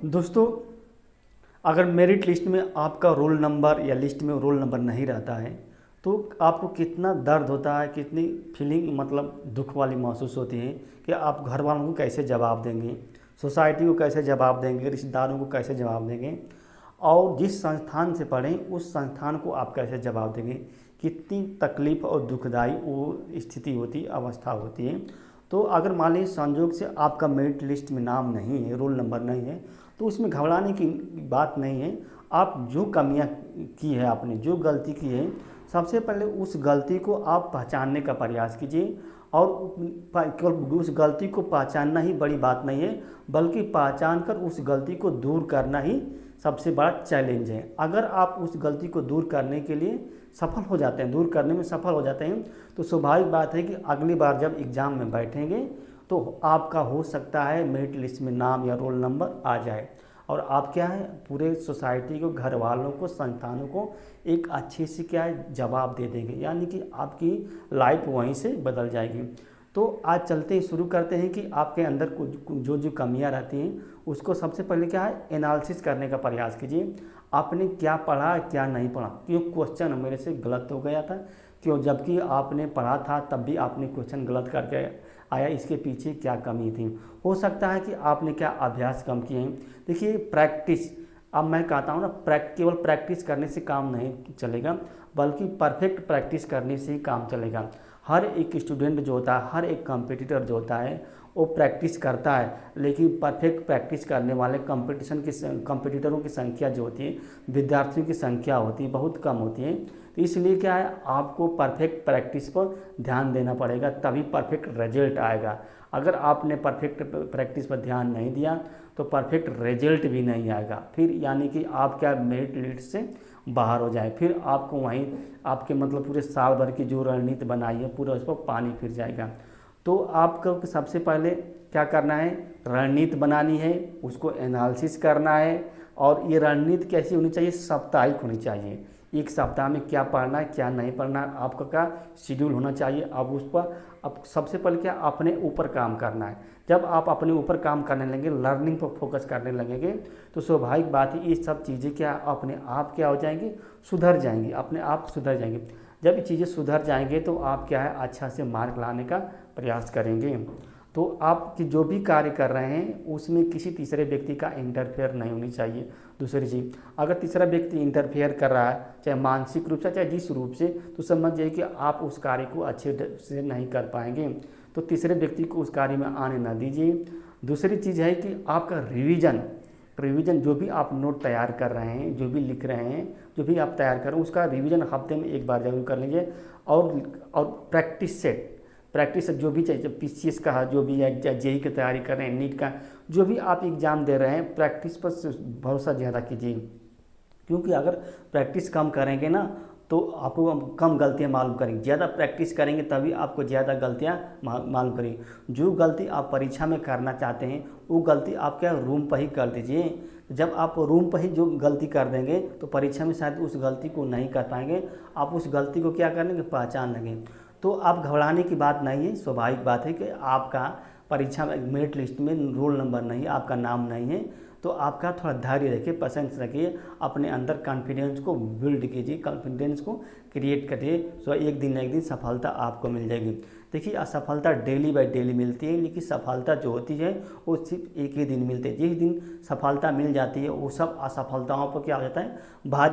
दोस्तों, अगर merit list में आपका रोल नंबर या लिस्ट में रोल नंबर नहीं रहता है तो आपको कितना दर्द होता है, कितनी फीलिंग मतलब दुख वाली महसूस होती है कि आप घर वालों को कैसे जवाब देंगे, सोसाइटी को कैसे जवाब देंगे, रिश्तेदारों को कैसे जवाब देंगे, और जिस संस्थान से पढ़ें उस संस्थान को आप कैसे जवाब देंगे। कितनी तकलीफ़ और दुखदाई वो स्थिति होती, अवस्था होती है। तो अगर मान लीजिए संजोग से आपका मेरिट लिस्ट में नाम नहीं है, रोल नंबर नहीं है, तो उसमें घबराने की बात नहीं है। आप जो कमियां की है, आपने जो गलती की है, सबसे पहले उस गलती को आप पहचानने का प्रयास कीजिए। और केवल उस गलती को पहचानना ही बड़ी बात नहीं है, बल्कि पहचान कर उस गलती को दूर करना ही सबसे बड़ा चैलेंज है। अगर आप उस गलती को दूर करने के लिए सफल हो जाते हैं, दूर करने में सफल हो जाते हैं, तो स्वाभाविक बात है कि अगली बार जब एग्ज़ाम में बैठेंगे तो आपका हो सकता है मेरिट लिस्ट में नाम या रोल नंबर आ जाए, और आप क्या है पूरे सोसाइटी को, घर वालों को, संस्थानों को एक अच्छी सी क्या है जवाब दे देंगे, यानी कि आपकी लाइफ वहीं से बदल जाएगी। तो आज चलते ही शुरू करते हैं कि आपके अंदर जो जो कमियां रहती हैं उसको सबसे पहले क्या है एनालिसिस करने का प्रयास कीजिए। आपने क्या पढ़ा, क्या नहीं पढ़ा, क्यों क्वेश्चन मेरे से गलत हो गया था, क्यों जबकि आपने पढ़ा था तब भी आपने क्वेश्चन गलत करके आया, इसके पीछे क्या कमी थी। हो सकता है कि आपने क्या अभ्यास कम किए हैं। देखिए प्रैक्टिस, अब मैं कहता हूँ ना, केवल प्रैक्टिस करने से काम नहीं चलेगा, बल्कि परफेक्ट प्रैक्टिस करने से ही काम चलेगा। हर एक स्टूडेंट जो होता है, हर एक कंपटीटर जो होता है, वो प्रैक्टिस करता है, लेकिन परफेक्ट प्रैक्टिस करने वाले कंपटीटरों की संख्या जो होती है, विद्यार्थियों की संख्या होती है, बहुत कम होती है। तो इसलिए क्या है, आपको परफेक्ट प्रैक्टिस पर ध्यान देना पड़ेगा, तभी परफेक्ट रिजल्ट आएगा। अगर आपने परफेक्ट प्रैक्टिस पर ध्यान नहीं दिया तो परफेक्ट रिजल्ट भी नहीं आएगा, फिर यानी कि आप क्या मेरिट लिस्ट से बाहर हो जाए, फिर आपको वहीं आपके मतलब पूरे साल भर की जो रणनीति बनाई है पूरा उस पर पानी फिर जाएगा। तो आपको सबसे पहले क्या करना है, रणनीति बनानी है, उसको एनालिसिस करना है। और ये रणनीति कैसी होनी चाहिए, साप्ताहिक होनी चाहिए। एक सप्ताह में क्या पढ़ना है, क्या नहीं पढ़ना है, आपका क्या शेड्यूल होना चाहिए। अब उस पर अब सबसे पहले क्या अपने ऊपर काम करना है। जब आप अपने ऊपर काम करने लगेंगे, लर्निंग पर फोकस करने लगेंगे, तो स्वाभाविक बात है ये सब चीज़ें क्या अपने आप क्या हो जाएंगी, सुधर जाएंगी, अपने आप सुधर जाएंगी। जब ये चीज़ें सुधर जाएंगे तो आप क्या है अच्छा से मार्क लाने का प्रयास करेंगे। तो आप जो भी कार्य कर रहे हैं उसमें किसी तीसरे व्यक्ति का इंटरफेयर नहीं होनी चाहिए। दूसरी चीज़, अगर तीसरा व्यक्ति इंटरफेयर कर रहा है, चाहे मानसिक रूप से चाहे जिस रूप से, तो समझ जाइए कि आप उस कार्य को अच्छे से नहीं कर पाएंगे। तो तीसरे व्यक्ति को उस कार्य में आने ना दीजिए। दूसरी चीज़ है कि आपका रिवीजन जो भी आप नोट तैयार कर रहे हैं, जो भी लिख रहे हैं, जो भी आप तैयार कर रहे हैं, उसका रिवीजन हफ्ते में एक बार जरूर कर लीजिए। और प्रैक्टिस जो भी चाहिए, पीसीएस का जो भी है, जेई की तैयारी कर रहे हैं, नीट का जो भी आप एग्ज़ाम दे रहे हैं, प्रैक्टिस पर भरोसा ज़्यादा कीजिए। क्योंकि अगर प्रैक्टिस कम करेंगे ना तो आपको कम गलतियां मालूम करेंगे, ज़्यादा प्रैक्टिस करेंगे तभी आपको ज़्यादा गलतियां मालूम करेंगी। जो गलती आप परीक्षा में करना चाहते हैं वो गलती आप क्या रूम पर ही कर दीजिए। जब आप रूम पर ही जो गलती कर देंगे तो परीक्षा में शायद उस गलती को नहीं कर पाएंगे। आप उस गलती को क्या करेंगे, पहचान लेंगे। तो आप घबराने की बात नहीं है, स्वाभाविक बात है कि आपका परीक्षा में मेरिट लिस्ट में रोल नंबर नहीं है, आपका नाम नहीं है, तो आपका थोड़ा धैर्य रखिए, पेशेंस रखिए, अपने अंदर कॉन्फिडेंस को बिल्ड कीजिए, कॉन्फिडेंस को क्रिएट करिए। तो एक दिन सफलता आपको मिल जाएगी। देखिए असफलता डेली बाय डेली मिलती है, लेकिन सफलता जो होती है वो सिर्फ एक ही दिन मिलती है। जिस दिन सफलता मिल जाती है वो सब असफलताओं पर क्या हो जाता है, भारी